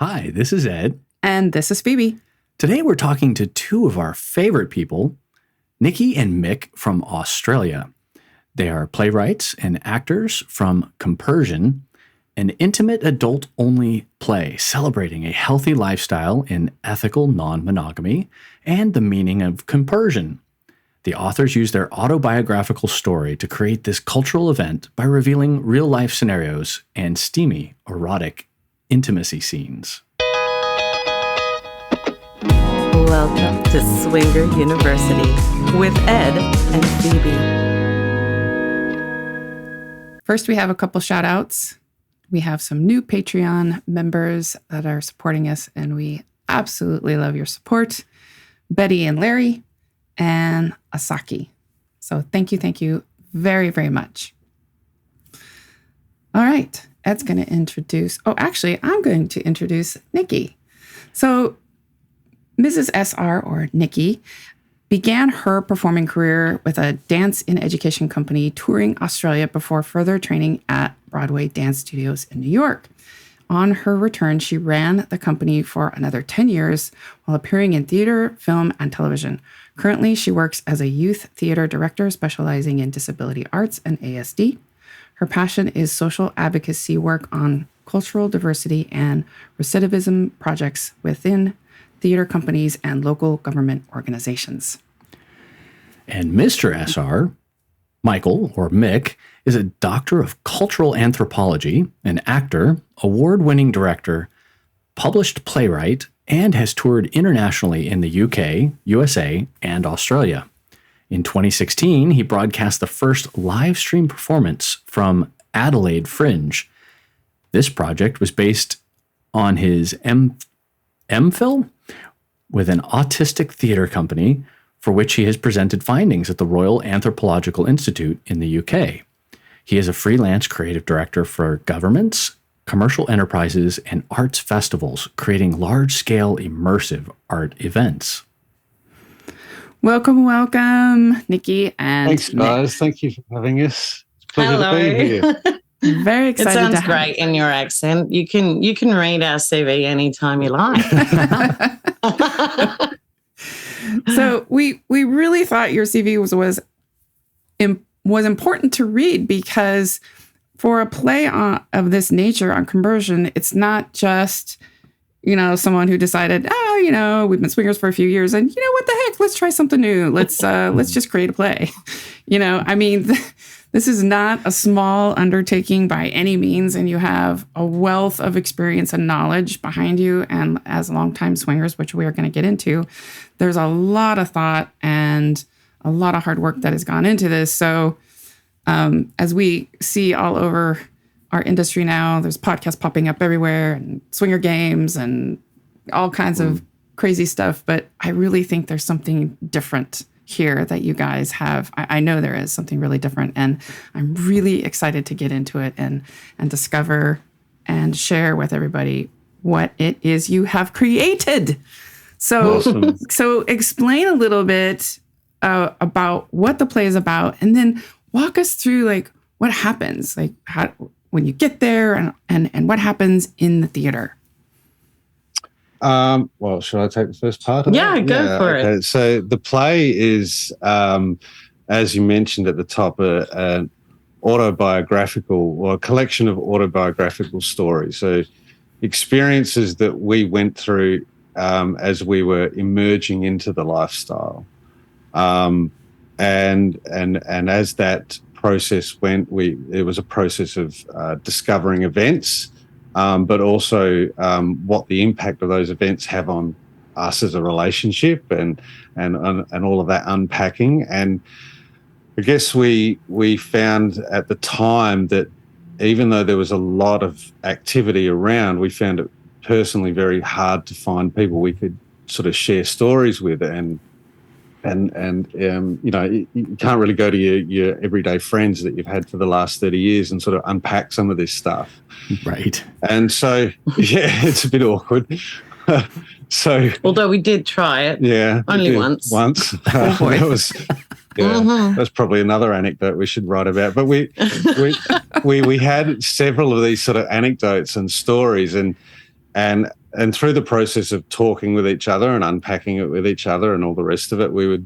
Hi, this is Ed. And this is Phoebe. Today we're talking to two of our favorite people, Nikki and Mik from Australia. They are playwrights and actors from Compersion, an intimate adult-only play celebrating a healthy lifestyle in ethical non-monogamy and the meaning of compersion. The authors use their autobiographical story to create this cultural event by revealing real-life scenarios and steamy, erotic intimacy scenes. Welcome to Swinger University with Ed and Phoebe. First, we have a couple shout outs. We have some new Patreon members that are supporting us, and we absolutely love your support. Betty and Larry and Asaki. So thank you very, very much. All right. Ed's going to introduce, I'm going to introduce Nikki. So Mrs. SR, or Nikki, began her performing career with a dance in education company touring Australia before further training at Broadway Dance Studios in New York. On her return, she ran the company for another 10 years while appearing in theater, film, and television. Currently, she works as a youth theater director specializing in disability arts and ASD. Her passion is social advocacy work on cultural diversity and recidivism projects within theater companies and local government organizations. And Mr. SR, Michael, or Mik, is a doctor of cultural anthropology, an actor, award-winning director, published playwright, and has toured internationally in the UK, USA, and Australia. In 2016, he broadcast the first live stream performance from Adelaide Fringe. This project was based on his MPhil with an autistic theater company for which he has presented findings at the Royal Anthropological Institute in the UK. He is a freelance creative director for governments, commercial enterprises, and arts festivals, creating large-scale immersive art events. Welcome, Nikki and Thanks, guys. Thank you for having us. It's a pleasure to be here. Very excited. It sounds great in your accent. You can read our CV anytime you like. So we really thought your CV was important to read because for a play of this nature on conversion, it's not just someone who decided, we've been swingers for a few years, and what the heck, let's try something new. Let's just create a play. This is not a small undertaking by any means, and you have a wealth of experience and knowledge behind you. And as longtime swingers, which we are going to get into, there's a lot of thought and a lot of hard work that has gone into this. So as we see all over our industry now, there's podcasts popping up everywhere and swinger games and all kinds of crazy stuff. But I really think there's something different here that you guys have. I know there is something really different, and I'm really excited to get into it and discover and share with everybody what it is you have created. So, Awesome. So explain a little bit about what the play is about, and then walk us through what happens, how when you get there, and what happens in the theater. Well, should I take the first part of Yeah, that? go for it. So the play is, as you mentioned at the top, an autobiographical or a collection of autobiographical stories. So experiences that we went through as we were emerging into the lifestyle. And as that process went, it was a process of discovering events, but also what the impact of those events have on us as a relationship, and all of that unpacking. And I guess we found at the time that even though there was a lot of activity around, we found it personally very hard to find people we could sort of share stories with, and you can't really go to your everyday friends that you've had for the last 30 years and sort of unpack some of this stuff. Right. And so, it's a bit awkward. So, although we did try it. Yeah. Only once. That's probably another anecdote we should write about. But we had several of these sort of anecdotes and stories, and And through the process of talking with each other and unpacking it with each other and all the rest of it,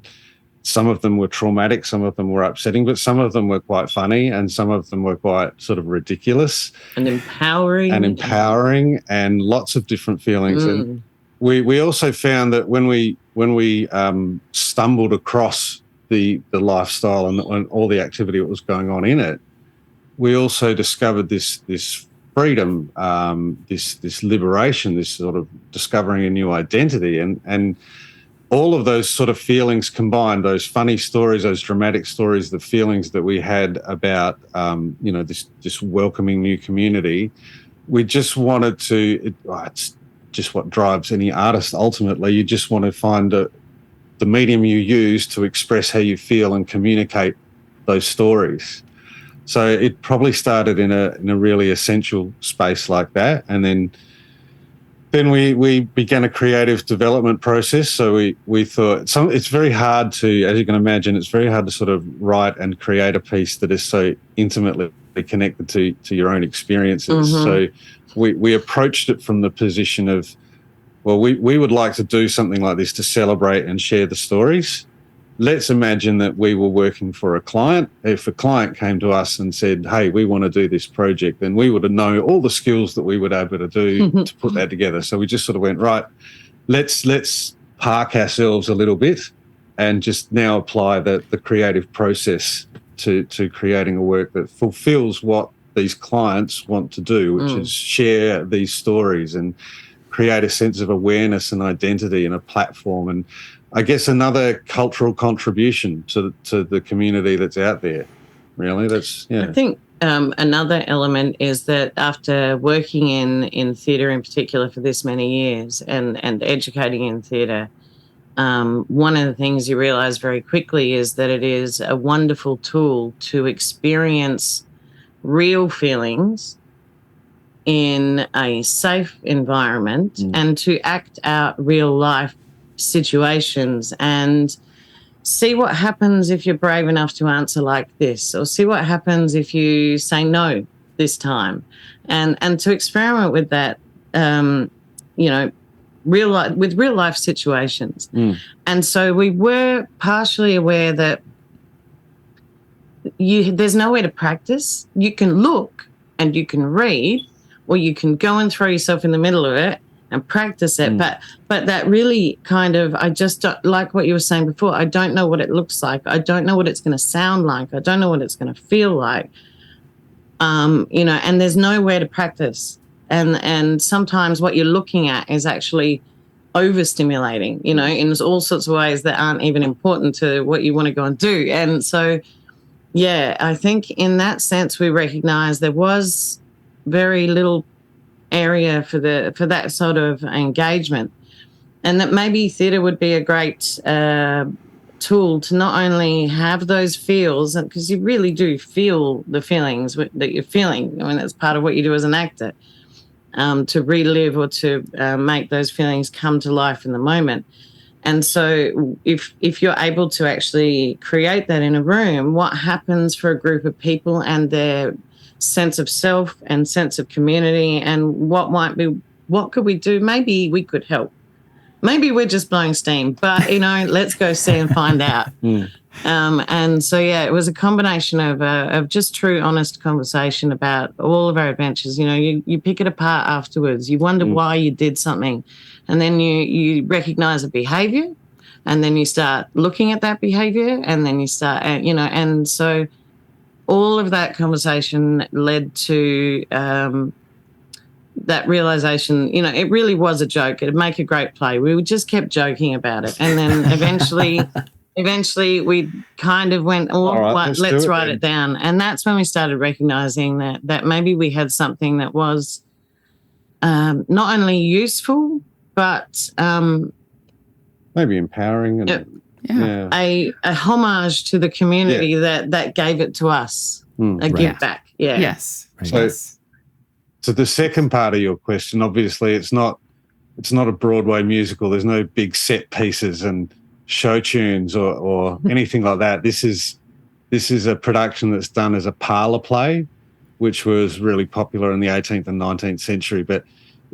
some of them were traumatic, some of them were upsetting, but some of them were quite funny and some of them were quite sort of ridiculous. And empowering. And lots of different feelings. And we also found that when we stumbled across the lifestyle and all the activity that was going on in it, we also discovered this freedom, this liberation, this sort of discovering a new identity. And all of those sort of feelings combined, those funny stories, those dramatic stories, the feelings that we had about, this welcoming new community, we just wanted to, it's just what drives any artist ultimately. You just want to find the medium you use to express how you feel and communicate those stories. So it probably started in a really essential space like that. And then we began a creative development process. So we thought it's very hard to, as you can imagine, it's very hard to sort of write and create a piece that is so intimately connected to your own experiences. So we approached it from the position of, well, we would like to do something like this to celebrate and share the stories. Let's imagine that we were working for a client. If a client came to us and said, hey, we want to do this project, then we would know all the skills that we would be able to do to put that together. So we just sort of went, right, let's park ourselves a little bit and just now apply the creative process to creating a work that fulfills what these clients want to do, which is share these stories and create a sense of awareness and identity and a platform, and I guess another cultural contribution to the community that's out there. Really, I think another element is that after working in theatre in particular for this many years and educating in theatre, one of the things you realise very quickly is that it is a wonderful tool to experience real feelings in a safe environment and to act out real life situations and see what happens if you're brave enough to answer like this, or see what happens if you say no this time, and to experiment with that, real life situations. And so we were partially aware that there's nowhere to practice. You can look and you can read, or you can go and throw yourself in the middle of it and practice it. But that really kind of, I just don't, like what you were saying before, I don't know what it looks like. I don't know what it's going to sound like. I don't know what it's going to feel like. And there's nowhere to practice. And sometimes what you're looking at is actually overstimulating, in all sorts of ways that aren't even important to what you want to go and do. And so, yeah, I think in that sense we recognised there was very little area for that sort of engagement, and that maybe theatre would be a great tool to not only have those feels, because you really do feel the feelings that you're feeling. I mean, that's part of what you do as an actor, to relive or to make those feelings come to life in the moment. And so if you're able to actually create that in a room, what happens for a group of people and their sense of self and sense of community, and what could we do? Maybe we could help. Maybe we're just blowing steam, but, let's go see and find out. And so, yeah, it was a combination of just true, honest conversation about all of our adventures. You pick it apart afterwards. You wonder why you did something, and then you recognize a behavior, and then you start looking at that behavior, and then you start, and so all of that conversation led to that realization, it really was a joke. It'd make a great play. We just kept joking about it. And then eventually we kind of went, let's write it down. And that's when we started recognizing that maybe we had something that was not only useful, but maybe empowering and a homage to the community that gave it to us, a give back. Yeah. Yes. Right. So the second part of your question, obviously, it's not a Broadway musical. There's no big set pieces and show tunes or anything like that. This is a production that's done as a parlour play, which was really popular in the 18th and 19th century. But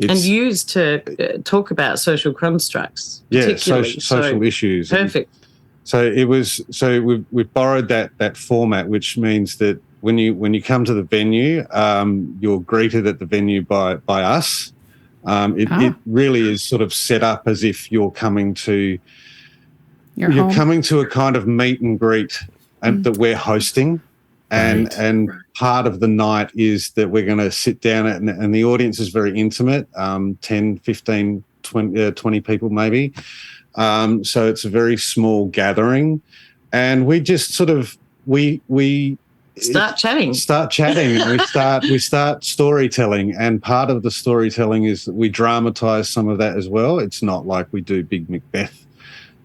and used to talk about social constructs. Yeah, social issues. Perfect. We've borrowed that format, which means that when you come to the venue, you're greeted at the venue by us. It really is sort of set up as if you're coming to coming to a kind of meet and greet that we're hosting. And part of the night is that we're going to sit down and the audience is very intimate, 10, 15, 20 people maybe. So it's a very small gathering. And we just sort of we start chatting and we start storytelling. And part of the storytelling is that we dramatize some of that as well. It's not like we do big Macbeth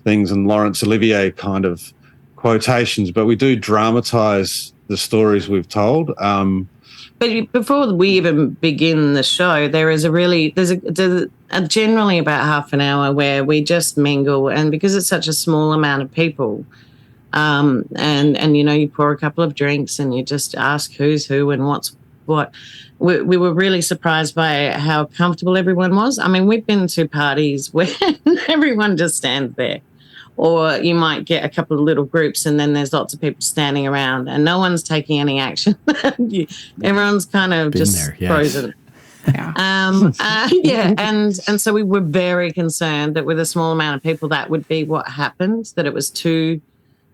things and Laurence Olivier kind of quotations, but we do dramatize the stories we've told. But before we even begin the show, there's generally about half an hour where we just mingle, and because it's such a small amount of people, and you pour a couple of drinks and you just ask who's who and what's what. We were really surprised by how comfortable everyone was. I mean, we've been to parties where everyone just stands there. Or you might get a couple of little groups and then there's lots of people standing around and no one's taking any action. Everyone's kind of frozen. Yeah. And so we were very concerned that with a small amount of people that would be what happened, that it was too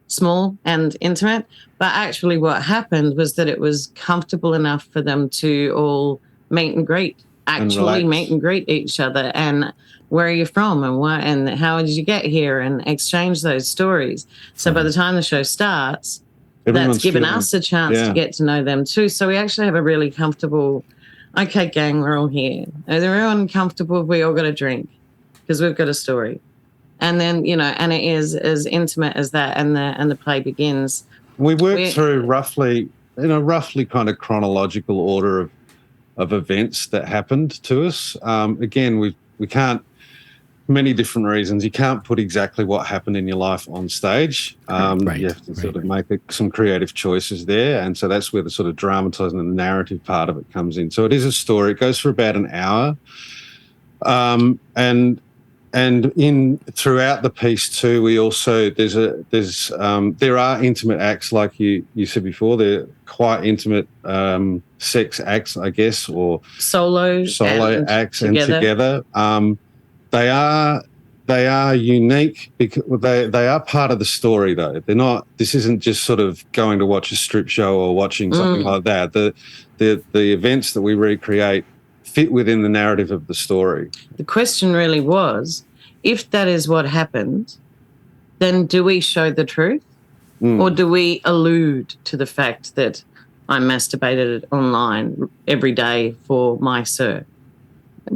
small and intimate. But actually what happened was that it was comfortable enough for them to all meet and greet each other and where are you from and what and how did you get here and exchange those stories. So by the time the show starts, that's given us a chance to get to know them too. So we actually have a really comfortable, okay, gang, we're all here. Is everyone comfortable if we all got a drink? Because we've got a story. And then, and it is as intimate as that and the play begins. We worked through roughly kind of chronological order of events that happened to us. Again, we can't, many different reasons. You can't put exactly what happened in your life on stage. You have to sort of make some creative choices there. And so that's where the sort of dramatizing and the narrative part of it comes in. So it is a story. It goes for about an hour. And in throughout the piece too, we also there are intimate acts like you said before. They're quite intimate sex acts, I guess, or solo acts and together. They are unique because they are part of the story though. They're not. This isn't just sort of going to watch a strip show or watching something like that. The events that we recreate fit within the narrative of the story. The question really was, if that is what happened, then do we show the truth or do we allude to the fact that I masturbated online every day for my sir?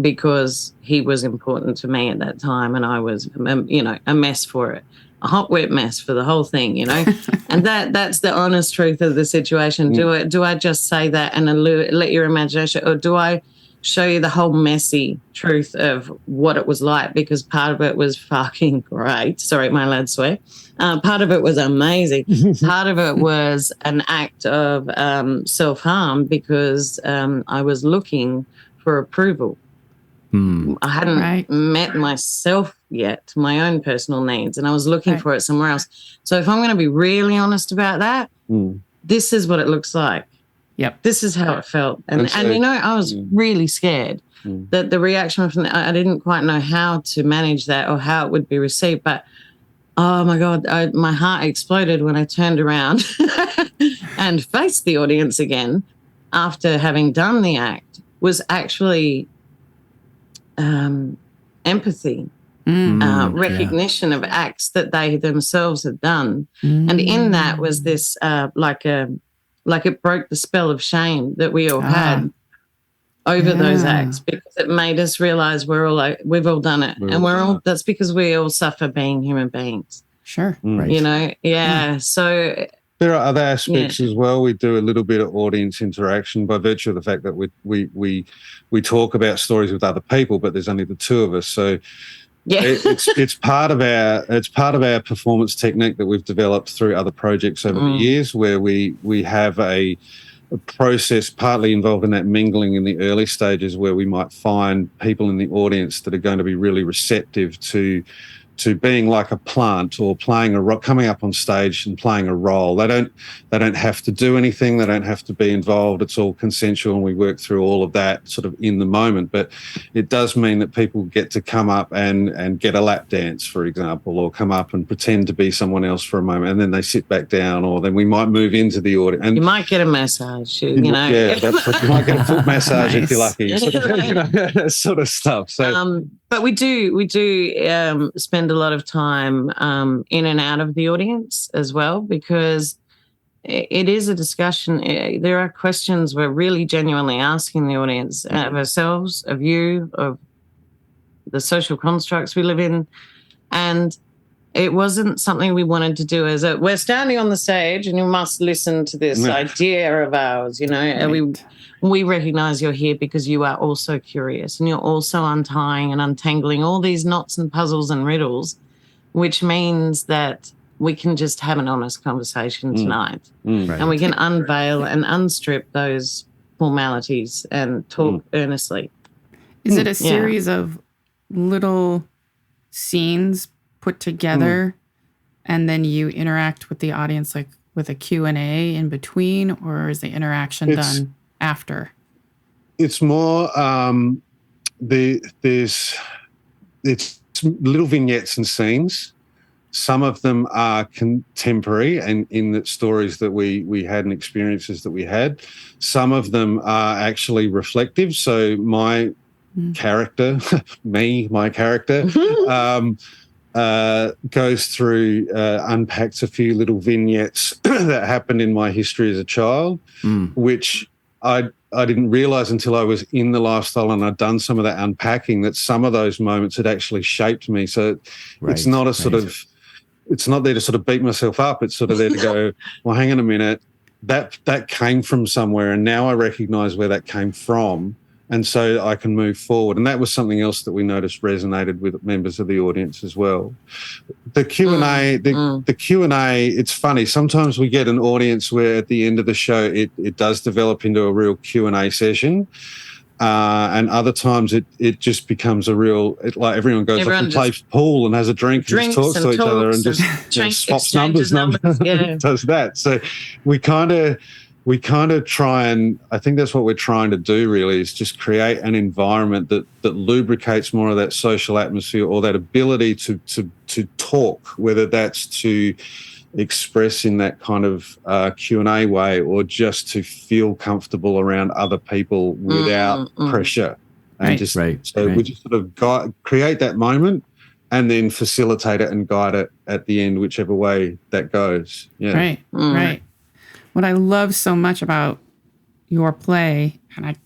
Because he was important to me at that time and I was, a mess for it, a hot, wet mess for the whole thing, and that's the honest truth of the situation. Do I just say that and let your imagination, or do I show you the whole messy truth of what it was like? Because part of it was fucking great. Sorry, my lad swear. Part of it was amazing. Part of it was an act of self-harm because I was looking for approval. I hadn't met myself yet, my own personal needs, and I was looking for it somewhere else. So if I'm going to be really honest about that, this is what it looks like. Yep. This is how it felt. And I was really scared that the reaction from I didn't quite know how to manage that or how it would be received. But, oh, my God, my heart exploded when I turned around and faced the audience again after having done the act was actually empathy, recognition of acts that they themselves had done. And in that was this like it broke the spell of shame that we all had over those acts, because it made us realize we've all done it. That's because we all suffer being human beings. Sure. So there are other aspects as well. We do a little bit of audience interaction by virtue of the fact that we talk about stories with other people, but there's only the two of us. So it's part of our performance technique that we've developed through other projects over the years, where we have a process partly involved in that mingling in the early stages, where we might find people in the audience that are going to be really receptive to being like a plant, or playing coming up on stage and playing a role. They don't have to do anything. They don't have to be involved. It's all consensual, and we work through all of that sort of in the moment. But it does mean that people get to come up and get a lap dance, for example, or come up and pretend to be someone else for a moment, and then they sit back down, or then we might move into the audience. And you might get a massage, you know. Yeah, you might get a foot massage if you're Nice. lucky, sort of, that sort of stuff. So, but we do spend a lot of time in and out of the audience as well, because it is a discussion. There are questions we're really genuinely asking the audience of ourselves, of you, of the social constructs we live in. And it wasn't something we wanted to do as we're standing on the stage and you must listen to this idea of ours, you know. And we recognize you're here because you are also curious, and you're also untying and untangling all these knots and puzzles and riddles, which means that we can just have an honest conversation tonight. Right. And we can unveil and unstrip those formalities and talk earnestly. Is it a series of little scenes put together and then you interact with the audience like with a Q&A in between, or is the interaction done after? It's more it's little vignettes and scenes. Some of them are contemporary and in the stories that we had and experiences that we had. Some of them are actually reflective. So my character, my character, goes through, unpacks a few little vignettes that happened in my history as a child, which I didn't realise until I was in the lifestyle and I'd done some of that unpacking, that some of those moments had actually shaped me. So it's not a sort of, it's not there to sort of beat myself up. It's sort of there to go, well, hang on a minute, that came from somewhere, and now I recognise where that came from, and so I can move forward. And that was something else that we noticed resonated with members of the audience as well. The Q&A, the Q&A, it's funny. Sometimes we get an audience where at the end of the show it does develop into a real Q&A session. And other times it just becomes a real, like everyone goes up and plays pool and has a drink and just talks to each other and just swaps numbers, does that. So we kind of try, and I think that's what we're trying to do really, is just create an environment that lubricates more of that social atmosphere, or that ability to talk, whether that's to express in that kind of Q&A way, or just to feel comfortable around other people without pressure. And we just sort of create that moment and then facilitate it and guide it at the end, whichever way that goes. Yeah. Right. What I love so much about your play, and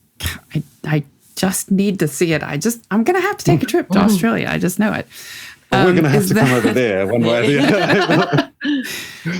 I just need to see it. I'm going to have to take a trip to Australia. I just know it. Well, we're going to have to come over there one way or the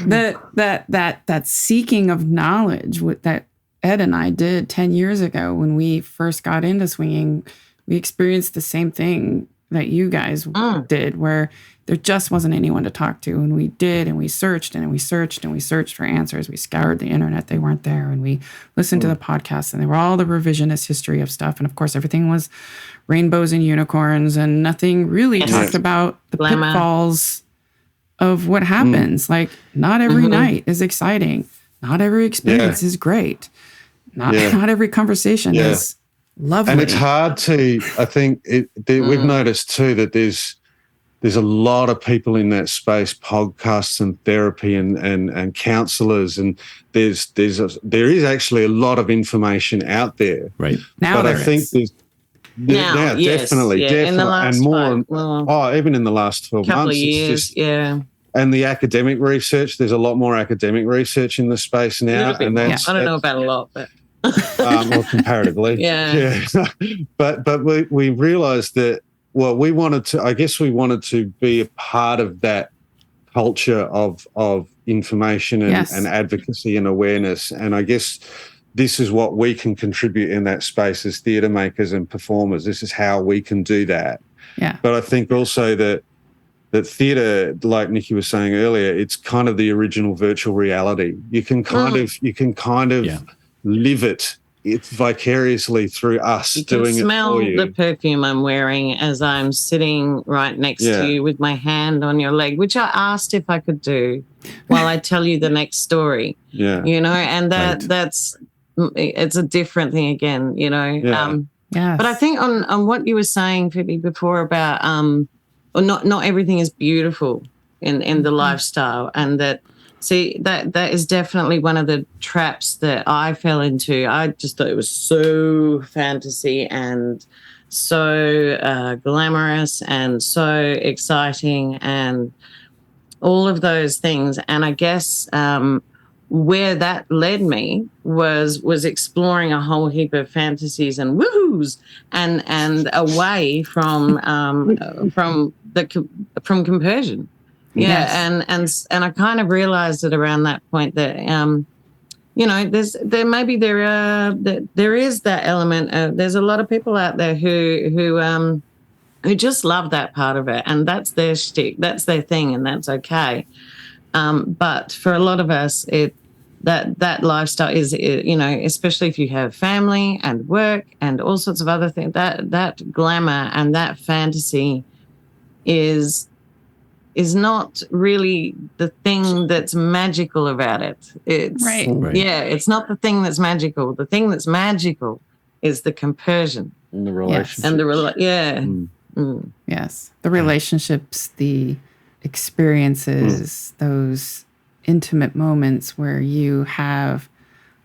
other. That seeking of knowledge that Ed and I did 10 years ago when we first got into swinging, we experienced the same thing that you guys did, where there just wasn't anyone to talk to. And we did, and we searched, and we searched, and we searched for answers. We scoured the internet. They weren't there. And we listened to the podcasts, and they were all the revisionist history of stuff. And of course, everything was rainbows and unicorns, and nothing really talked about the pitfalls of what happens. Like, not every night is exciting. Not every experience is great. Not every conversation is lovely. And it's hard to, I think, we've noticed too that there's a lot of people in that space, podcasts and therapy and counsellors, and there is actually a lot of information out there. Right. Now, but I think there's now definitely, in the last and more, even in the last 12 couple months, of years, it's just, and the academic research, there's a lot more academic research in the space now, and that's I don't know about a lot, but well, comparatively, but we realised that. Well, we wanted to be a part of that culture of information and advocacy and awareness. And I guess this is what we can contribute in that space as theatre makers and performers. This is how we can do that. Yeah. But I think also that theatre, like Nikki was saying earlier, it's kind of the original virtual reality. You can kind of live it. It's vicariously through us doing it for you. Smell the perfume I'm wearing as I'm sitting right next to you with my hand on your leg, which I asked if I could do while I tell you the next story. Yeah. You know, and it's a different thing again, you know. Yes. But I think on what you were saying, Phoebe, before about not everything is beautiful in the lifestyle, and that is definitely one of the traps that I fell into. I just thought it was so fantasy and so glamorous and so exciting and all of those things. And I guess where that led me was exploring a whole heap of fantasies and woohoos and away from compersion. Yes. And I kind of realized it around that point that you know, there is that element of, there's a lot of people out there who just love that part of it, and that's their shtick, that's their thing, and that's okay. But for a lot of us, that lifestyle is, you know, especially if you have family and work and all sorts of other things, that glamour and that fantasy is not really the thing that's magical about it. It's right. Yeah, it's not the thing that's magical. The thing that's magical is the compersion In the relationship. and the Yes. The relationships, the experiences, those intimate moments where you have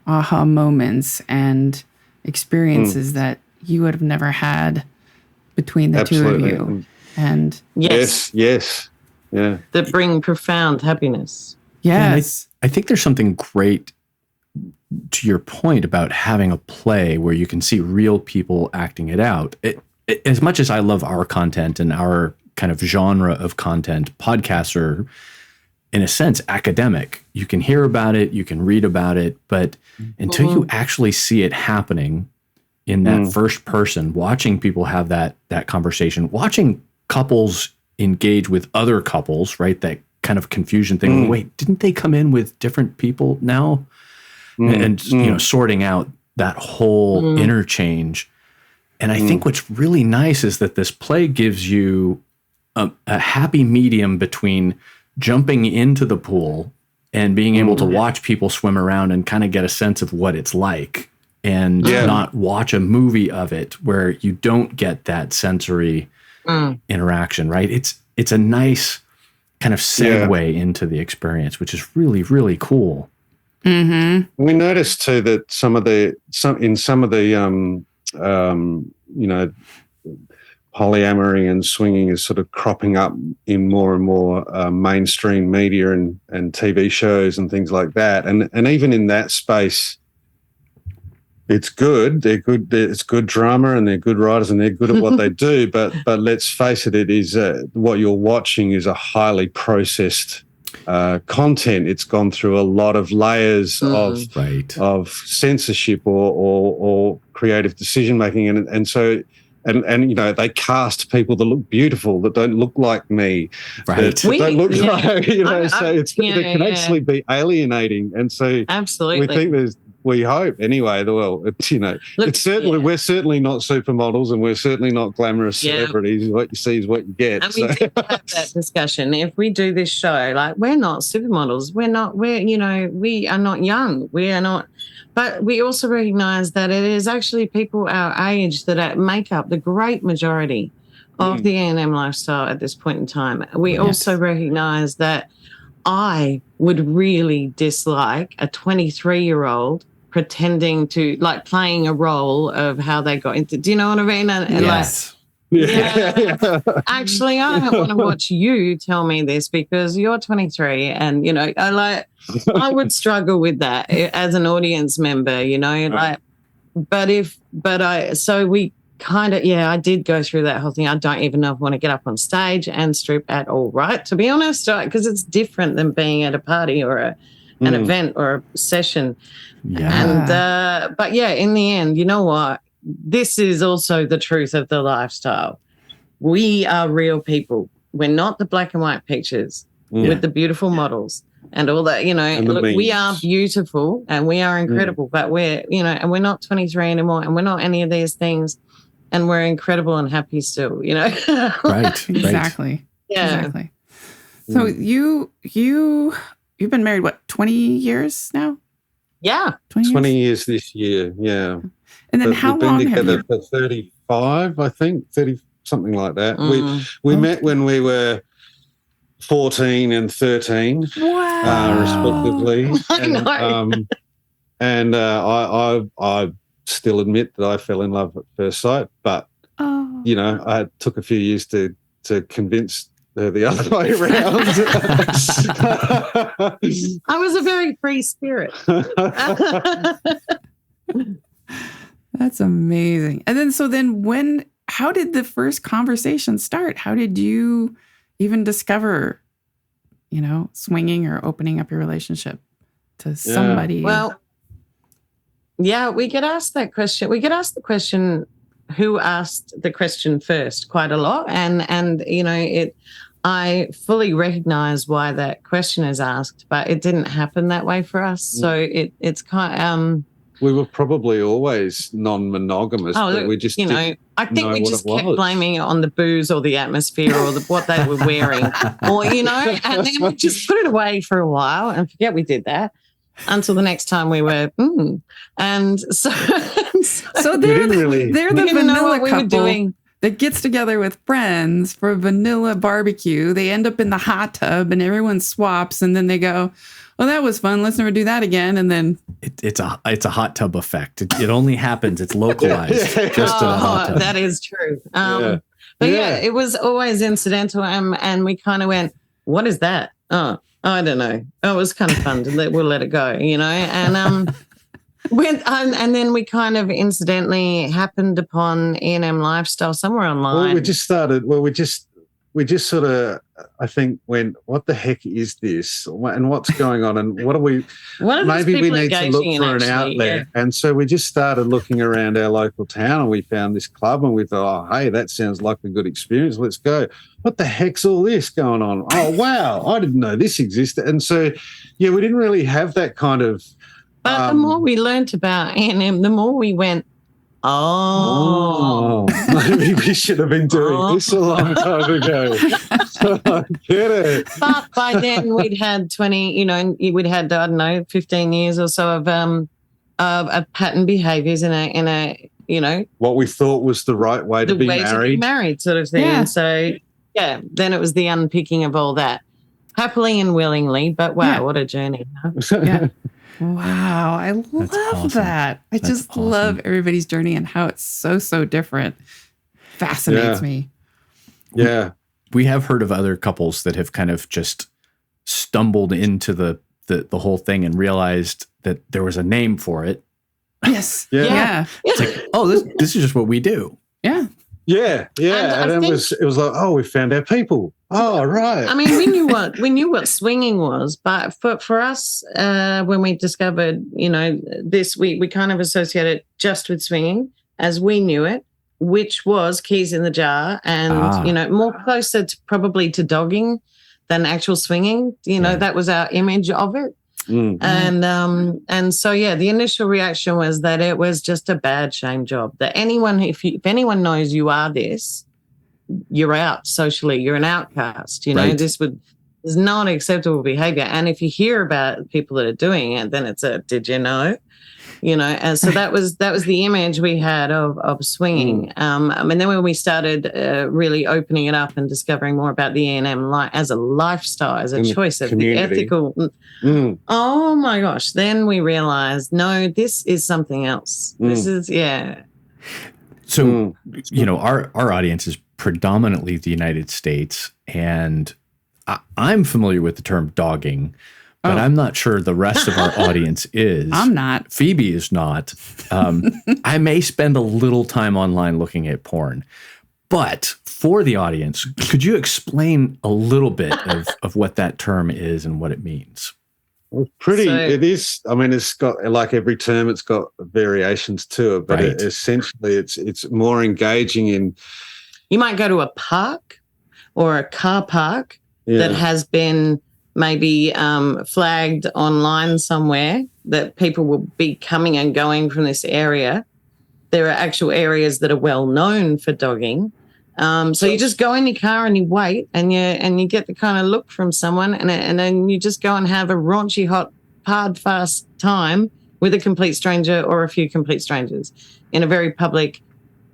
aha moments and experiences that you would have never had between the two of you. And yes. Yeah. that bring profound happiness. yes. I think there's something great to your point about having a play where you can see real people acting it out. As much as I love our content and our kind of genre of content, podcasts are, in a sense, academic. You can hear about it, you can read about it, but until you actually see it happening in that first person, watching people have that conversation, watching couples engage with other couples, right? That kind of confusion thing. Wait, didn't they come in with different people now? And you know, sorting out that whole interchange. And I think what's really nice is that this play gives you a happy medium between jumping into the pool and being able to watch people swim around and kind of get a sense of what it's like, and not watch a movie of it where you don't get that sensory interaction, right? It's a nice kind of segue into the experience, which is really, really cool. Mm-hmm. We noticed too that some of the you know, polyamory and swinging is sort of cropping up in more and more mainstream media and TV shows and things like that. And even in that space, it's good. They're good. It's good drama, and they're good writers, and they're good at what they do. But let's face it, it is what you're watching is a highly processed content. It's gone through a lot of layers of censorship or creative decision making, and so. And you know, they cast people that look beautiful, that don't look like me, that don't look like, you know, so it can actually be alienating. And so Absolutely. we hope anyway, well, it's, you know, it's certainly, we're certainly not supermodels and we're certainly not glamorous celebrities. What you see is what you get. And we did have that discussion. If we do this show, like, we're not supermodels. You know, we are not young. We are not. But we also recognise that it is actually people our age that make up the great majority of the A&M lifestyle at this point in time. We also recognise that I would really dislike a 23-year-old pretending to, like, playing a role of how they got into. Do you know what I mean? And Yes. Actually, I don't want to watch you tell me this because you're 23, and you know, I would struggle with that as an audience member, you know, like. We kind of, I did go through that whole thing. I don't even know if I want to get up on stage and strip at all, right? To be honest, because it's different than being at a party or an event or a session. Yeah. And but in the end, you know what? This is also the truth of the lifestyle. We are real people. We're not the black and white pictures with the beautiful models. and all that, look, we are beautiful and we are incredible, but we're, and we're not 23 anymore and we're not any of these things, and we're incredible and happy still, Right. Exactly. Yeah. Exactly. So you've been married, what, 20 years now? Yeah. 20 years this year, yeah. And then how long we've been have together you? for 35, I think, 30, something like that. We met when we were 14 and 13, respectively. And I still admit that I fell in love at first sight, but I took a few years to convince her the other way around. I was a very free spirit. That's amazing. And then how did the first conversation start? How did you even discover, swinging or opening up your relationship to somebody? Well, yeah, we get asked that question. We get asked the question, who asked the question first, quite a lot. And I fully recognize why that question is asked, but it didn't happen that way for us. So it's kind we were probably always non-monogamous, but we just I think we just kept blaming it on the booze or the atmosphere or what they were wearing, or and then we just put it away for a while and forget we did that until the next time we were and so they're the vanilla we couple were doing that gets together with friends for a vanilla barbecue. They end up in the hot tub and everyone swaps, and then they go, "Oh, that was fun. Let's never do that again." And then it's a hot tub effect. It only happens. It's localized just to the hot tub. That is true. But it was always incidental, and we kind of went, "What is that?" Oh, I don't know. Oh, it was kind of fun. We'll let it go, and and then we kind of incidentally happened upon E&M Lifestyle somewhere online. Well, we just started. Well, we just sort of, I think, went, what the heck is this? And what's going on? And what are we, maybe we need to look for an outlet. Yeah. And so we just started looking around our local town, and we found this club, and we thought, oh, hey, that sounds like a good experience. Let's go. What the heck's all this going on? Oh, wow, I didn't know this existed. And so, we didn't really have that kind of. But the more we learnt about E&M, the more we went, maybe we should have been doing this a long time ago. I get it. But by then we'd had 20, we'd had, I don't know, 15 years or so of pattern behaviours in a what we thought was the right way to be married sort of thing. And so, then it was the unpicking of all that, happily and willingly. But wow, what a journey! Huh? Yeah. Wow, I love that. I just love everybody's journey and how it's so different. Fascinates me. Yeah. We have heard of other couples that have kind of just stumbled into the whole thing and realized that there was a name for it. Yes. Yeah. It's like, oh, this is just what we do. Yeah. Yeah. And it was like, oh, we found our people. Oh, right. I mean, we knew what swinging was, but for us, when we discovered, this, we kind of associated just with swinging as we knew it, which was keys in the jar, and more closer to probably to dogging than actual swinging. That was our image of it. And so the initial reaction was that it was just a bad shame job. That if anyone knows you are this, you're out socially. You're an outcast. Right. This is not acceptable behavior. And if you hear about people that are doing it, then it's did you know? And so that was the image we had of swinging. And then when we started really opening it up and discovering more about the E&M as a lifestyle, as a choice of the ethical. Oh my gosh! Then we realized, no, this is something else. This is So our audience is predominantly the United States, and I'm familiar with the term dogging. But I'm not sure the rest of our audience is. I'm not. Phoebe is not. I may spend a little time online looking at porn. But for the audience, could you explain a little bit of what that term is and what it means? Well, it is. I mean, it's got, like every term, it's got variations to it. But essentially, it's more engaging in. You might go to a park or a car park that has been maybe flagged online somewhere that people will be coming and going from this area. There are actual areas that are well known for dogging. So you just go in your car and you wait, and you get the kind of look from someone, and then you just go and have a raunchy, hot, hard, fast time with a complete stranger or a few complete strangers in a very public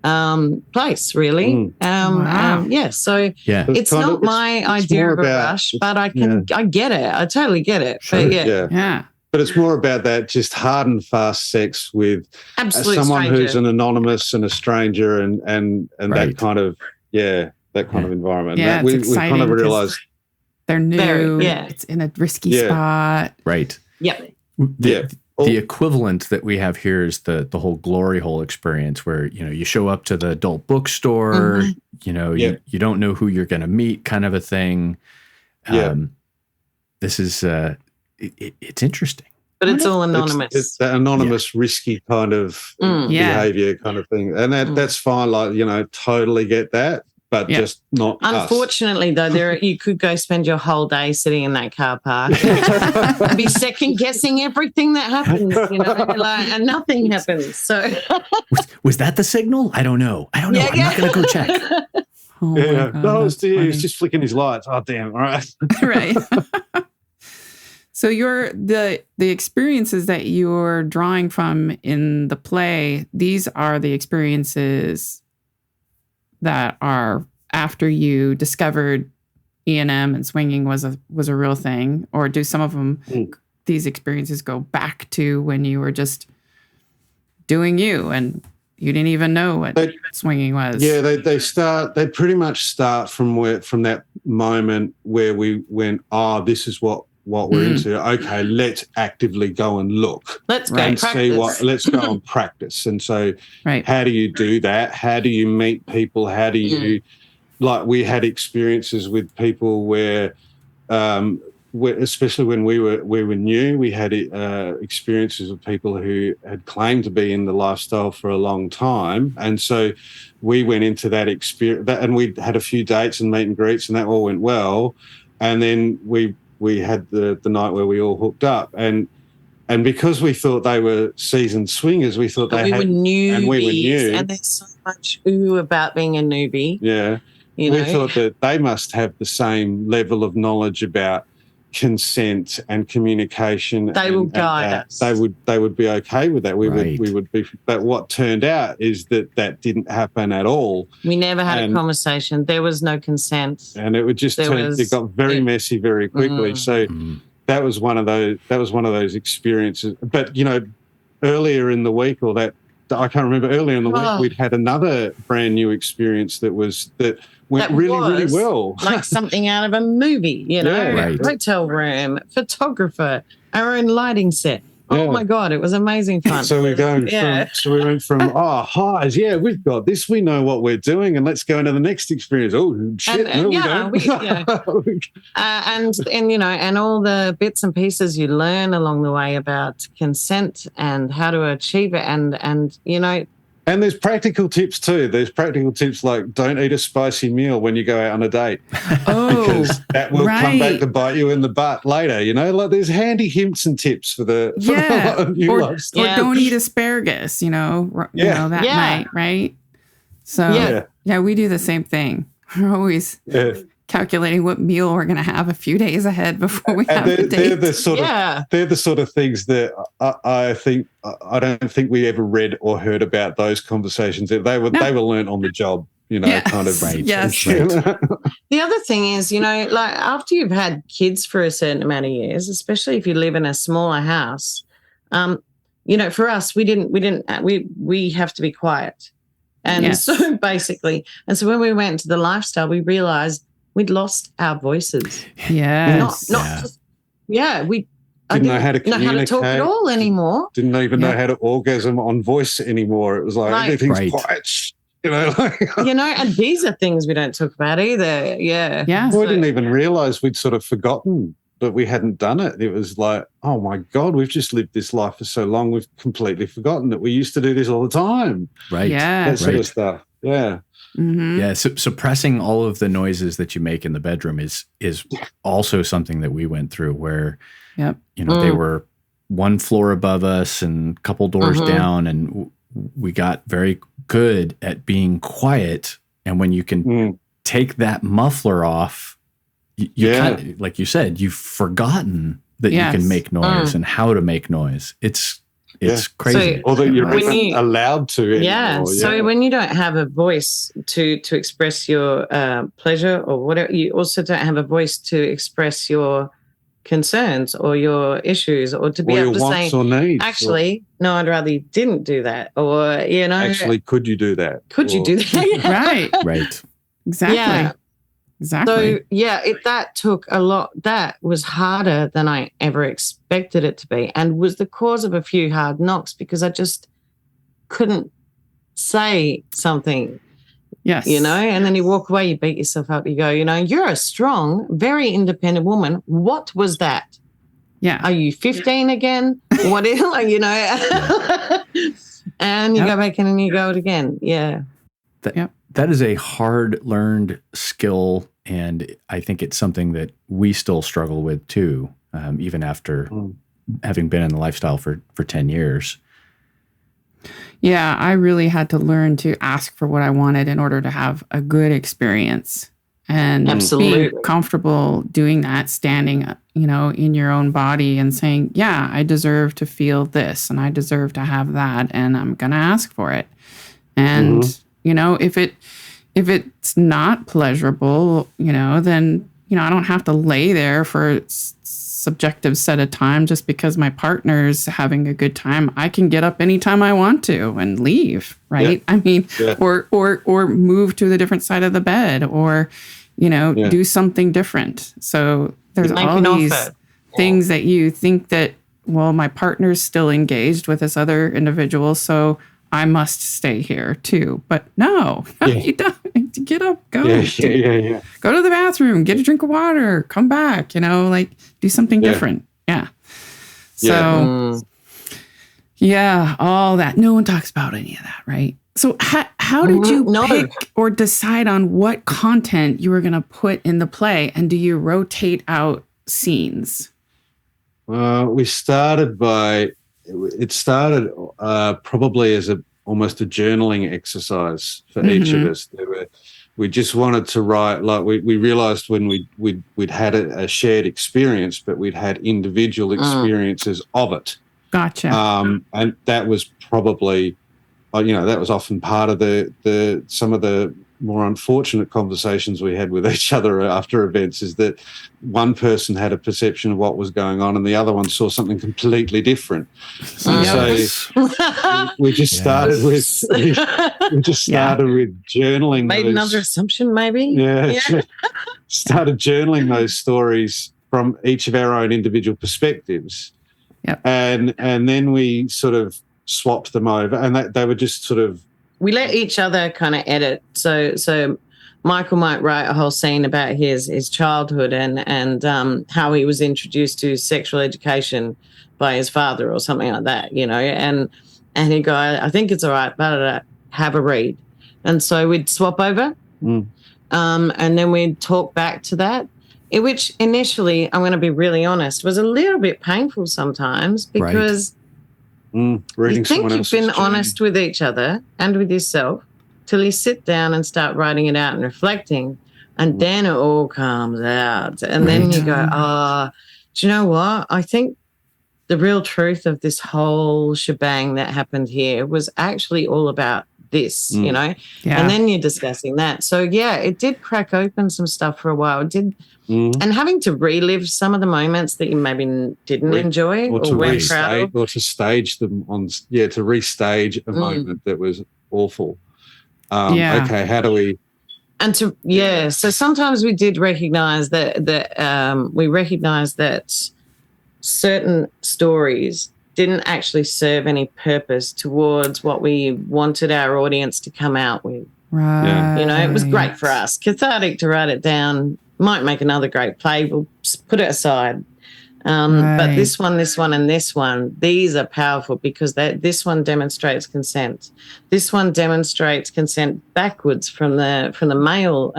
place, really. Wow. So Yeah. it's not my idea of a rush, but I get it. I totally get it. Sure. But Yeah. But it's more about that just hard and fast sex with someone who's an anonymous and a stranger, and that kind of environment. Yeah, we exciting kind of realized they're new. Very, It's in a risky spot. Right. Yep. The equivalent that we have here is the whole glory hole experience, where you show up to the adult bookstore, you don't know who you're going to meet, kind of a thing. This is it's interesting, but it's all anonymous. It's that anonymous, risky kind of behavior, kind of thing, and that's fine. Like totally get that. But just not. Unfortunately, though, you could go spend your whole day sitting in that car park and be second guessing everything that happens, and nothing happens. So, was that the signal? I don't know. I'm not going to go check. No, he's just flicking his lights. Oh, damn! All right, right. So the experiences that you're drawing from in the play, these are the experiences that are after you discovered E&M and swinging was a real thing, or do some of them, these experiences, go back to when you were just doing you and you didn't even know what swinging was? Yeah, they pretty much start from that moment where we went, this is what we're into. Okay, let's actively go and look. Let's go and practice. Let's go and practice. And so how do you do that? How do you meet people? How do you we had experiences with people where especially when we were new, we had experiences with people who had claimed to be in the lifestyle for a long time. And so we went into that experience, and we had a few dates and meet and greets, and that all went well. And then we had the night where we all hooked up, and because we thought they were seasoned swingers, we thought we were newbies, and we were new. And there's so much about being a newbie. Yeah, we thought that they must have the same level of knowledge about consent and communication. They will guide us. They would be okay with that. We would be. But what turned out is that didn't happen at all. We never had a conversation. There was no consent, and it would just it got very messy very quickly. So that was one of those experiences. But earlier in the week, I can't remember. Earlier in the week, we'd had another brand new experience that went really well. Like something out of a movie, hotel room, photographer, our own lighting set. Oh my God, it was amazing fun. So we went from highs, we've got this, we know what we're doing, and let's go into the next experience. Oh shit, and all the bits and pieces you learn along the way about consent and how to achieve it, And there's practical tips too. There's practical tips like don't eat a spicy meal when you go out on a date. Because that will come back to bite you in the butt later. There's handy hints and tips for the new lifestyle. Or don't eat asparagus, that night, right? So we do the same thing. We're always calculating what meal we're going to have a few days ahead before we have the date. They're the sort of things that I don't think we ever read or heard about those conversations. They were learnt on the job, kind of. Right. Yes. The other thing is, after you've had kids for a certain amount of years, especially if you live in a smaller house, for us, we have to be quiet. And so basically, when we went into the lifestyle, we realized we'd lost our voices. Yes. We didn't know how to communicate. Know how to talk at all anymore. Didn't even know how to orgasm on voice anymore. It was like everything's quiet. And these are things we don't talk about either. Yeah. Yeah. We didn't even realize we'd sort of forgotten that we hadn't done it. It was like, oh my God, we've just lived this life for so long, we've completely forgotten that we used to do this all the time. Right. Yeah. That sort of stuff. Yeah. Mm-hmm. Yeah, suppressing all of the noises that you make in the bedroom is also something that we went through where, Yep. they were one floor above us and a couple doors down, and we got very good at being quiet. And when you can take that muffler off, you kind of, like you said, you've forgotten that you can make noise and how to make noise. It's crazy. So, or that you're even allowed to anymore. So when you don't have a voice to express your pleasure or whatever, you also don't have a voice to express your concerns or your issues, or to be able to say, actually, no, I'd rather you didn't do that, or actually, could you do that? Could you do that? Right. Exactly. Yeah. Exactly. So that took a lot. That was harder than I ever expected it to be, and was the cause of a few hard knocks because I just couldn't say something. Yes. And then you walk away, you beat yourself up, you go, you're a strong, very independent woman. What was that? Yeah. Are you 15 again? What is, and you go back in and you go it again. Yeah. That is a hard learned skill. And I think it's something that we still struggle with too, even after having been in the lifestyle for 10 years. Yeah, I really had to learn to ask for what I wanted in order to have a good experience, and being comfortable doing that, standing, in your own body and saying, yeah, I deserve to feel this and I deserve to have that, and I'm going to ask for it. And, if it's not pleasurable, then, I don't have to lay there for a subjective set of time just because my partner's having a good time. I can get up anytime I want to and leave, right? I mean, or move to the different side of the bed, or, do something different. So there's all these things that you think that, well, my partner's still engaged with this other individual, so I must stay here too. But no, you don't. Get up, go. Go to the bathroom, get a drink of water, come back, do something different. Yeah. So, all that. No one talks about any of that, right? So how did you pick or decide on what content you were going to put in the play? And do you rotate out scenes? We started probably as almost a journaling exercise for each of us. We just wanted to write, like we realized when we'd had a shared experience, but we'd had individual experiences of it. Gotcha. And that was probably, that was often part of the some of the more unfortunate conversations we had with each other after events, is that one person had a perception of what was going on and the other one saw something completely different. So we just started with journaling. Made another assumption, maybe. Yeah. Started journaling those stories from each of our own individual perspectives. Yep. And then we sort of swapped them over, and they were just sort of. We let each other kind of edit. So Michael might write a whole scene about his childhood and how he was introduced to sexual education by his father or something like that, and he'd go, I think it's all right, but have a read. And so we'd swap over, and then we'd talk back to that, which initially, I'm going to be really honest, was a little bit painful sometimes because you think you've been honest with each other and with yourself till you sit down and start writing it out and reflecting, and then it all comes out. And then you go, do you know what? I think the real truth of this whole shebang that happened here was actually all about this, and then you're discussing that. So, it did crack open some stuff for a while. It did. And having to relive some of the moments that you maybe didn't enjoy or weren't proud of. Or to stage them to restage a moment that was awful. Okay, how do we... And so sometimes we did recognize that certain stories didn't actually serve any purpose towards what we wanted our audience to come out with. Right. It was great for us. Cathartic to write it down. Might make another great play. We'll put it aside. But this one, and this one, these are powerful because this one demonstrates consent. This one demonstrates consent backwards from the male,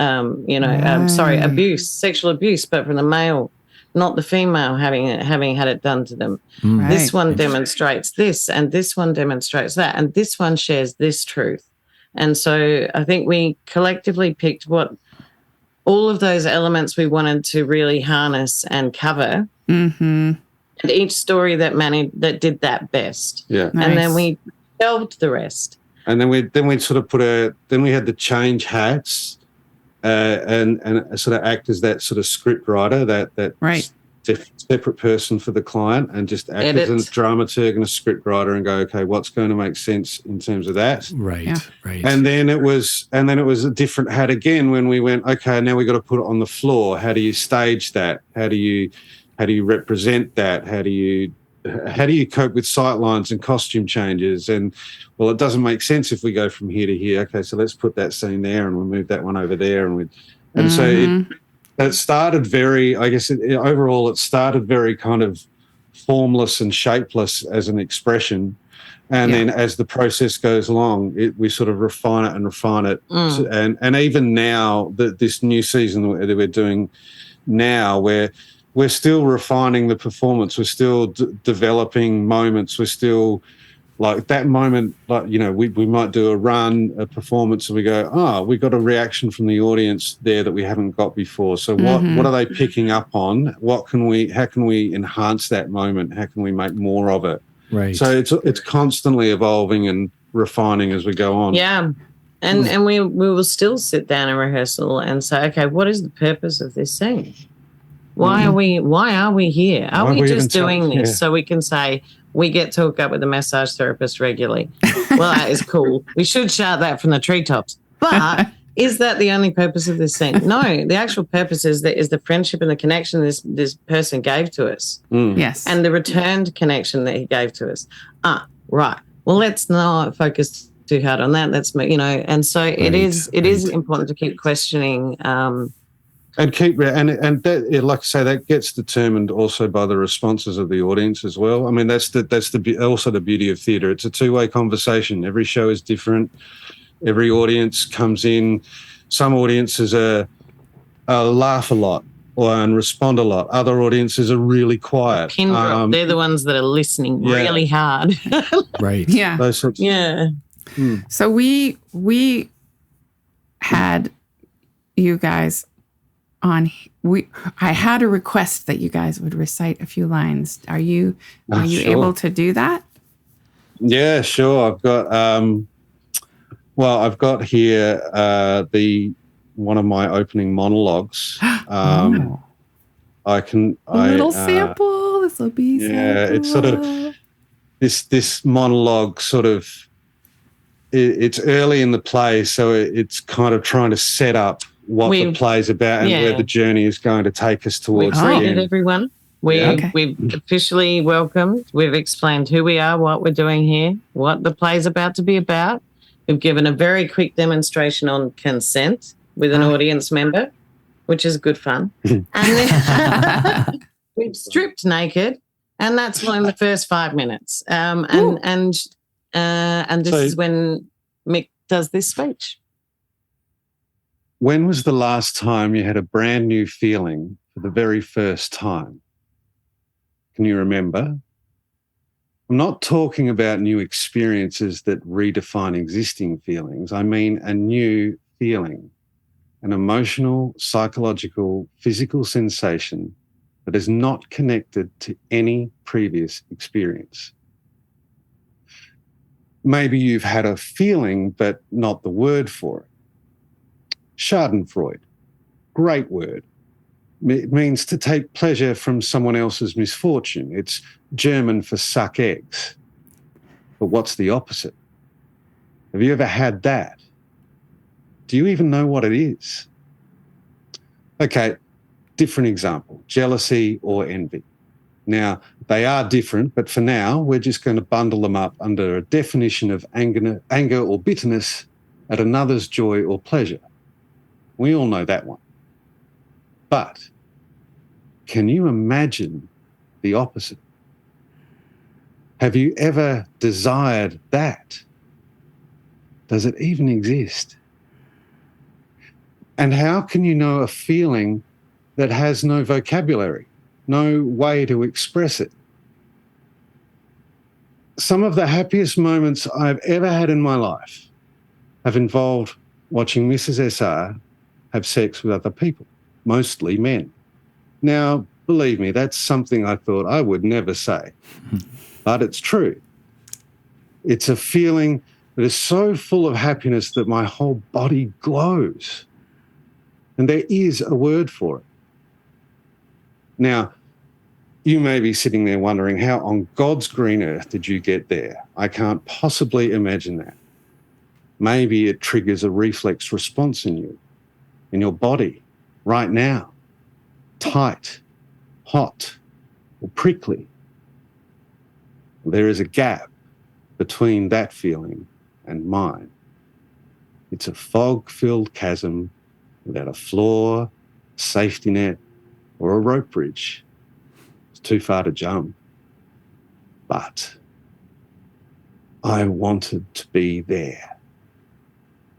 abuse, sexual abuse, but from the male, not the female having had it done to them. This one demonstrates this, and this one demonstrates that, and this one shares this truth. And so I think we collectively picked what all of those elements we wanted to really harness and cover. And each story that did that best. Yeah. Nice. And then we shelved the rest. And then we sort of then we had to change hats and sort of act as that sort of script writer, that separate person for the client, and just act as a dramaturg and a script writer and go, okay, what's going to make sense in terms of that? Right. And then it was a different hat again when we went, okay, now we got to put it on the floor. How do you stage that? How do you represent that? How do you cope with sightlines and costume changes? And well, it doesn't make sense if we go from here to here. Okay, so let's put that scene there and we'll move that one over there. So it started very, I guess, overall it started very kind of formless and shapeless as an expression. And then as the process goes along, we sort of refine it. And even now, this new season that we're doing now, where we're still refining the performance. We're still developing moments. We're still like that moment, like, you know, we might do a performance and we go, we got a reaction from the audience there that we haven't got before. So what are they picking up on? How can we enhance that moment? How can we make more of it? Right. So it's constantly evolving and refining as we go on. Yeah. And we will still sit down in rehearsal and say, okay, what is the purpose of this scene? Why are we here? Are we just doing this so we can say we get to hook up with a massage therapist regularly? Well, that is cool. We should shout that from the treetops. But is that the only purpose of this scene? No, the actual purpose is the friendship and the connection this person gave to us. Yes. And the returned connection that he gave to us. Right. Well, let's not focus too hard on that. That's, and so it is important to keep questioning and that, like I say, that gets determined also by the responses of the audience as well. I mean, that's also the beauty of theatre. It's a two-way conversation. Every show is different. Every audience comes in. Some audiences laugh a lot and respond a lot. Other audiences are really quiet. Pin drop. They're the ones that are listening really hard. Right. Yeah. Those sorts. Yeah. So we had you guys on. I had a request that you guys would recite a few lines. Are you able to do that? Yeah, sure. I've got here one of my opening monologues. A little sample. This will be sample. It's sort of this monologue. Sort of, it's early in the play, so it's kind of trying to set up what the play's about and where the journey is going to take us towards. We've greeted everyone. We've officially welcomed. We've explained who we are, what we're doing here, what the play's about to be about. We've given a very quick demonstration on consent with an audience member, which is good fun. And then we've stripped naked, and that's in the first 5 minutes. And this is when Mik does this speech. When was the last time you had a brand new feeling for the very first time? Can you remember? I'm not talking about new experiences that redefine existing feelings. I mean a new feeling, an emotional, psychological, physical sensation that is not connected to any previous experience. Maybe you've had a feeling, but not the word for it. Schadenfreude, great word. It means to take pleasure from someone else's misfortune. It's German for suck eggs. But what's the opposite? Have you ever had that? Do you even know what it is? Okay, different example, jealousy or envy. Now, they are different, but for now, we're just going to bundle them up under a definition of anger or bitterness at another's joy or pleasure. We all know that one. But can you imagine the opposite? Have you ever desired that? Does it even exist? And how can you know a feeling that has no vocabulary, no way to express it? Some of the happiest moments I've ever had in my life have involved watching Mrs. SR have sex with other people, mostly men. Now, believe me, that's something I thought I would never say, but it's true. It's a feeling that is so full of happiness that my whole body glows. And there is a word for it. Now, you may be sitting there wondering, how on God's green earth did you get there? I can't possibly imagine that. Maybe it triggers a reflex response in you, in your body, right now. Tight, hot, or prickly. There is a gap between that feeling and mine. It's a fog-filled chasm without a floor, safety net, or a rope bridge. It's too far to jump. But I wanted to be there.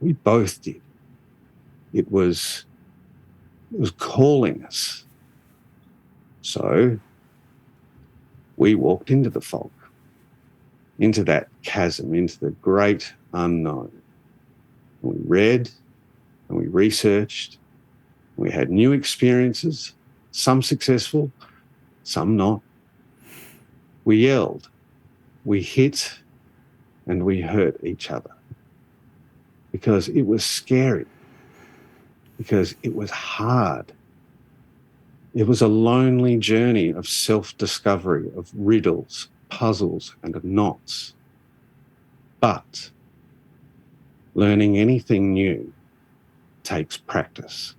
We both did. It was calling us. So we walked into the fog, into that chasm, into the great unknown. We read and we researched. We had new experiences, some successful, some not. We yelled, we hit, and we hurt each other because it was scary, because it was hard. It was a lonely journey of self-discovery, of riddles, puzzles, and knots. But learning anything new takes practice.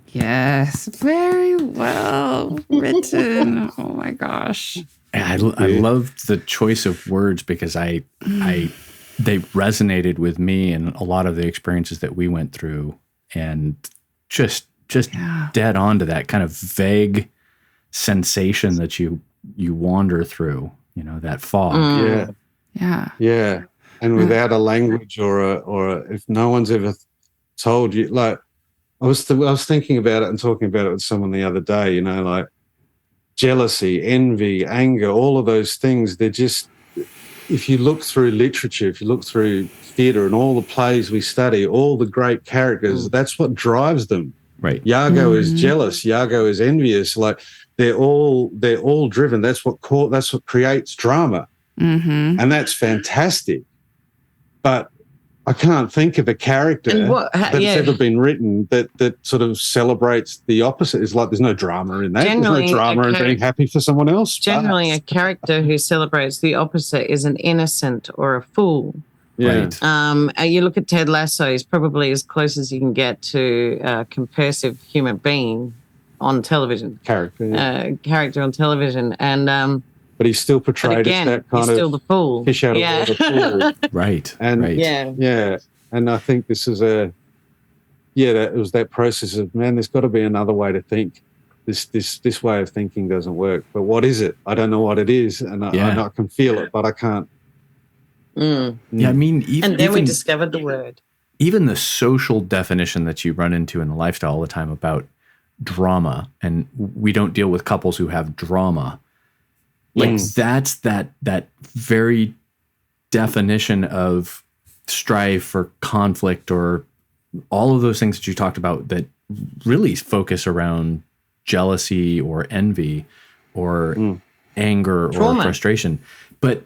Yes, very well written. Oh my gosh. I loved the choice of words because they resonated with me and a lot of the experiences that we went through, and just dead on to that kind of vague sensation that you wander through, that fog. Yeah. And without a language or if no one's ever told you, like I was thinking about it and talking about it with someone the other day, like jealousy, envy, anger, all of those things, they're just, if you look through literature, if you look through theatre and all the plays we study, all the great characters, that's what drives them. Right. Iago is jealous. Iago is envious. Like they're all driven. That's what creates drama, and that's fantastic. But I can't think of a character that's ever been written that sort of celebrates the opposite. It's like there's no drama in that. Generally, there's no drama in being happy for someone else. Generally, a character who celebrates the opposite is an innocent or a fool. Yeah. Right. You look at Ted Lasso, he's probably as close as you can get to a compersive human being on television. Character on television. And but he's still portrayed as that kind of still the fool. Fish out of water fool. Right. And right. Yeah. And I think this is that it was that process of, man, there's got to be another way to think. This way of thinking doesn't work. But what is it? I don't know what it is, and I can feel it, but I can't. Yeah, I mean, we discovered the word. Even the social definition that you run into in the lifestyle all the time about drama, and we don't deal with couples who have drama. Like that's that very definition of strife or conflict or all of those things that you talked about that really focus around jealousy or envy or anger Trauma. or frustration. But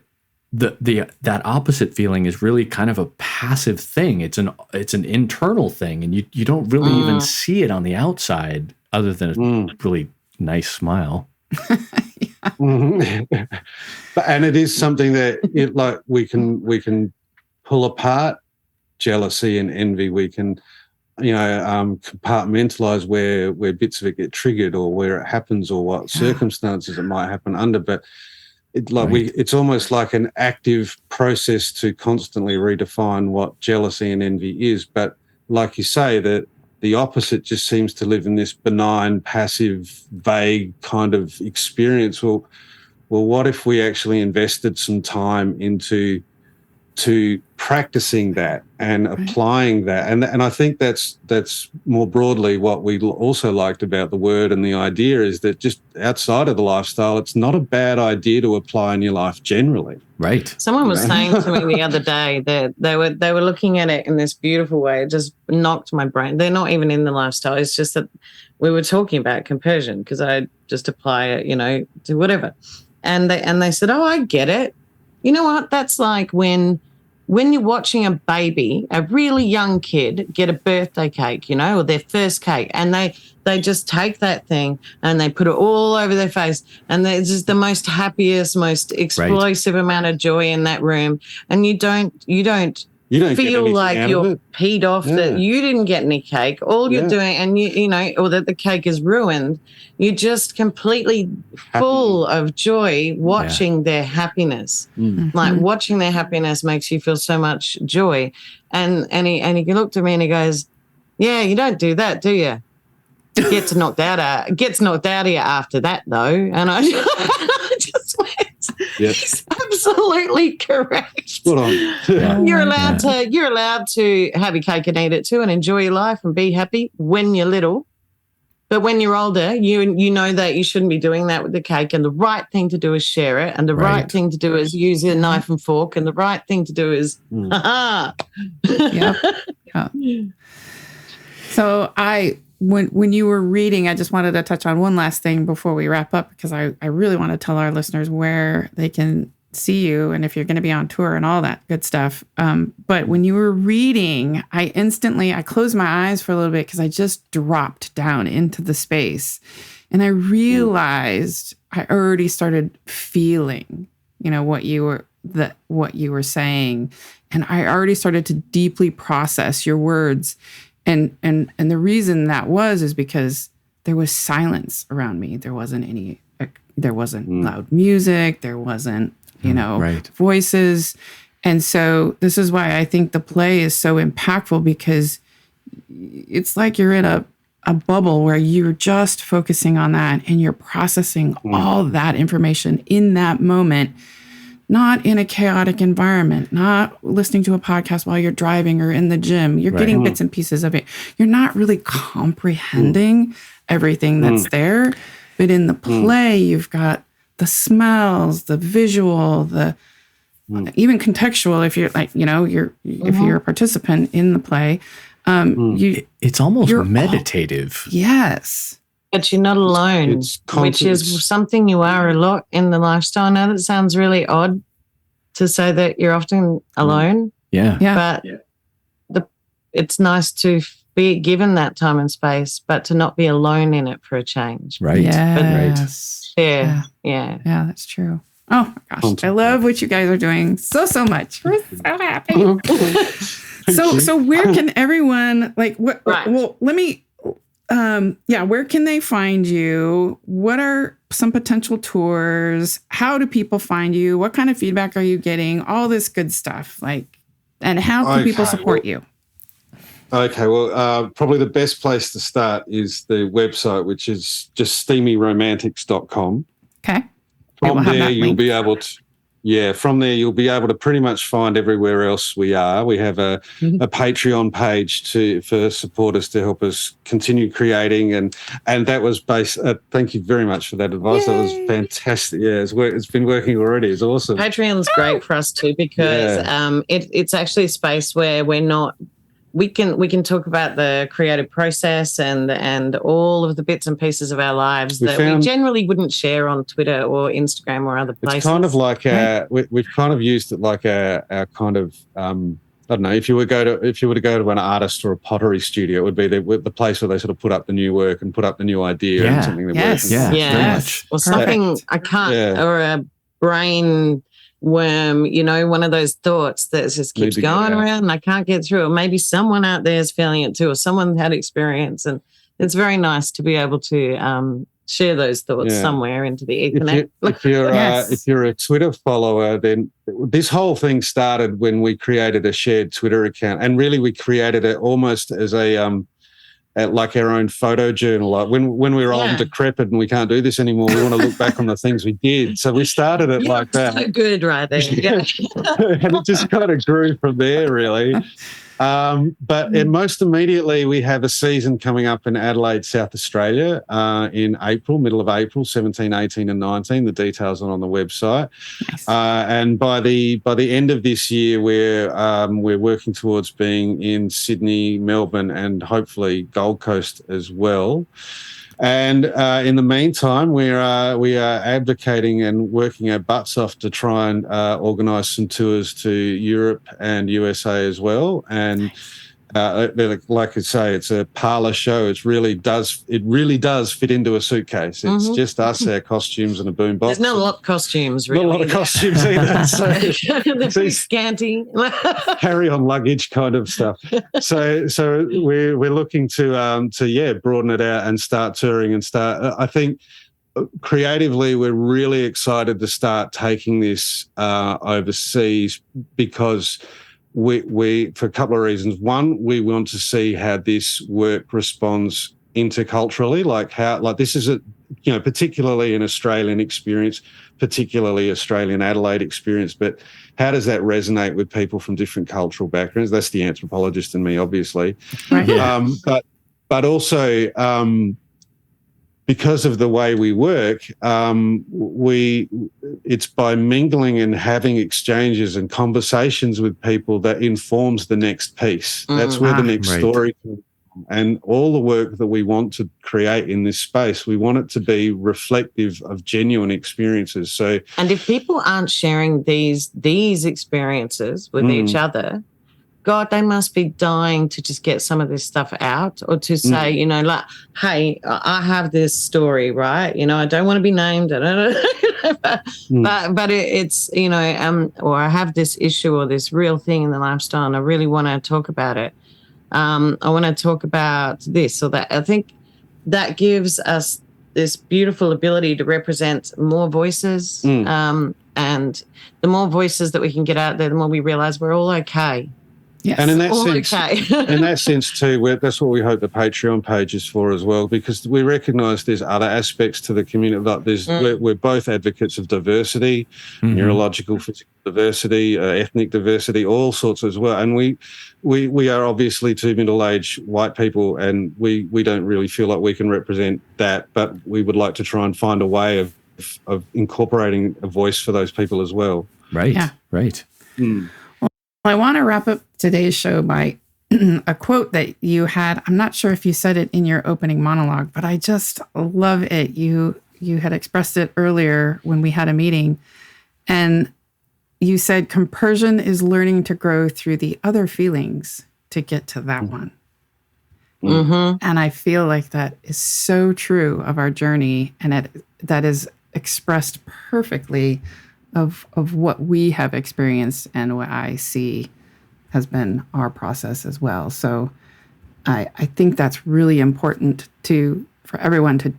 that opposite feeling is really kind of a passive thing. It's an internal thing, and you don't really even see it on the outside other than a really nice smile. And it is something that we can pull apart jealousy and envy. We can compartmentalize where bits of it get triggered or where it happens or what circumstances it might happen under. But it's almost like an active process to constantly redefine what jealousy and envy is. But like you say, that the opposite just seems to live in this benign, passive, vague kind of experience. Well, what if we actually invested some time into practicing that and applying that? And I think that's more broadly what we also liked about the word and the idea is that just outside of the lifestyle, it's not a bad idea to apply in your life generally. Right. Someone was saying to me the other day that they were looking at it in this beautiful way. It just knocked my brain. They're not even in the lifestyle. It's just that we were talking about compersion because I just apply it, to whatever. And they said, "Oh, I get it. You know what? That's like when you're watching a baby, a really young kid, get a birthday cake, or their first cake, and they just take that thing and they put it all over their face, and it's just the most happiest, most explosive amount of joy in that room, and you don't feel like you're peed off that you didn't get any cake. All you're doing, and or that the cake is ruined. You're just completely full of joy watching their happiness. Mm. Like watching their happiness makes you feel so much joy. And he looked at me and he goes, "Yeah, you don't do that, do you? It gets knocked out of you after that, though." And I just went, "He's absolutely correct. Hold on. You're allowed to have your cake and eat it too, and enjoy your life and be happy when you're little. But when you're older, you know that you shouldn't be doing that with the cake, and the right thing to do is share it, and the right thing to do is use a knife and fork, and the right thing to do is Yeah. So when you were reading, I just wanted to touch on one last thing before we wrap up, because I really want to tell our listeners where they can see you and if you're going to be on tour and all that good stuff. But when you were reading, I closed my eyes for a little bit because I just dropped down into the space and I realized I already started feeling, what you were saying. And I already started to deeply process your words. And the reason that is because there was silence around me. There wasn't loud music. There wasn't, voices. And so this is why I think the play is so impactful, because it's like you're in a bubble where you're just focusing on that and you're processing all that information in that moment, not in a chaotic environment, not listening to a podcast while you're driving or in the gym. You're getting bits and pieces of it. You're not really comprehending everything that's there. But in the play, you've got the smells, the visual, the even contextual. If you're if you're a participant in the play, it's almost meditative. Yes. But you're not alone, which is something you are a lot in the lifestyle. I know that sounds really odd to say that you're often alone. Yeah. But it's nice to be given that time and space, but to not be alone in it for a change. Right. Yes. Yeah. Yeah, that's true. Oh my gosh. I love what you guys are doing so much. We're so happy. So where can everyone well, let me where can they find you? What are some potential tours? How do people find you? What kind of feedback are you getting? All this good stuff. And how can people support you? Okay, well, probably the best place to start is the website, which is just steamyromantics.com. Okay. From there, you'll be able to pretty much find everywhere else we are. We have a Patreon page for supporters to help us continue creating, and that was based. Thank you very much for that advice. Yay. That was fantastic. Yeah, it's been working already. It's awesome. Patreon's great for us too, because it's actually a space where we're not. We can talk about the creative process and all of the bits and pieces of our lives we generally wouldn't share on Twitter or Instagram or other places. It's kind of like we've kind of used it like our kind of I don't know, if you were to go to an artist or a pottery studio, it would be the place where they sort of put up the new work and put up the new idea and something that works. Very much. Or something or a brain worm, one of those thoughts that just keeps going around and I can't get through it. Maybe someone out there is feeling it too, or someone had experience, and it's very nice to be able to share those thoughts somewhere into the Ethernet. If you're a Twitter follower, then this whole thing started when we created a shared Twitter account, and really we created it almost as like our own photo journal. Like when we're old and decrepit and we can't do this anymore, we want to look back on the things we did. So we started it like that. So good, right there. Yeah. And it just kind of grew from there, really. But most immediately, we have a season coming up in Adelaide, South Australia, in April, middle of April, 17, 18 and 19. The details are on the website. Nice. And by the end of this year, we're working towards being in Sydney, Melbourne, and hopefully Gold Coast as well. And in the meantime, we are advocating and working our butts off to try and organise some tours to Europe and USA as well. And like I say, it's a parlour show. It really does fit into a suitcase. It's just us, our costumes, and a boombox. There's not a lot of costumes, really. Not a lot of costumes either. So they're pretty scanty. Carry-on luggage kind of stuff. So we're looking to broaden it out and start touring and start. I think creatively we're really excited to start taking this overseas because we for a couple of reasons. One, we want to see how this work responds interculturally, like this is particularly an Australian experience, particularly Australian Adelaide experience, but how does that resonate with people from different cultural backgrounds? That's the anthropologist in me, obviously. Right. Yeah. But also because of the way we work, it's by mingling and having exchanges and conversations with people that informs the next piece. That's where the next story comes from. And all the work that we want to create in this space, we want it to be reflective of genuine experiences. So, and if people aren't sharing these experiences with each other, God, they must be dying to just get some of this stuff out, or to say, hey, I have this story, right? I don't want to be named, but it's, or I have this issue or this real thing in the lifestyle, and I really want to talk about it. I want to talk about this or that. I think that gives us this beautiful ability to represent more voices, and the more voices that we can get out there, the more we realize we're all okay. Yes. And in that sense too, that's what we hope the Patreon page is for as well, because we recognise there's other aspects to the community. Like we're both advocates of diversity, neurological, physical diversity, ethnic diversity, all sorts as well. And we are obviously two middle-aged white people, and we don't really feel like we can represent that, but we would like to try and find a way of incorporating a voice for those people as well. Right. Yeah. Right. I want to wrap up today's show by a quote that you had. I'm not sure if you said it in your opening monologue, but I just love it. You had expressed it earlier when we had a meeting, and you said compersion is learning to grow through the other feelings to get to that one. And I feel like that is so true of our journey, and that is expressed perfectly of what we have experienced and what I see has been our process as well. So I think that's really important for everyone to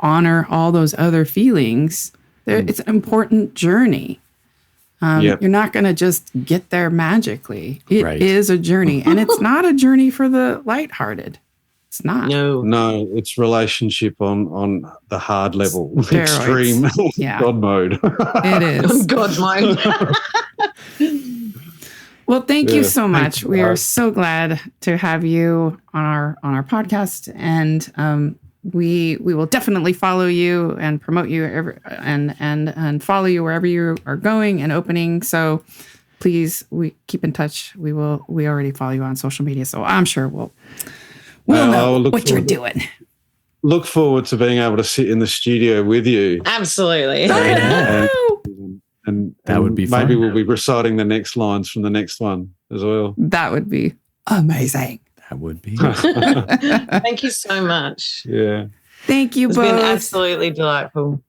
honor all those other feelings. It's an important journey. You're not going to just get there magically. It is a journey, and it's not a journey for the lighthearted. It's not. No, it's relationship on the hard level, Steroids. extreme God mode. It is. God mode. Well, thank you so much. We are so glad to have you on our podcast, and we will definitely follow you and promote you and follow you wherever you are going and opening. So please, we keep in touch. We already follow you on social media, so I'm sure we'll know what you're doing. Look forward to being able to sit in the studio with you. Absolutely. And that would be fun. Maybe we'll be reciting the next lines from the next one as well. That would be amazing. That would be. Thank you so much. Yeah. Thank you It's both. been absolutely delightful.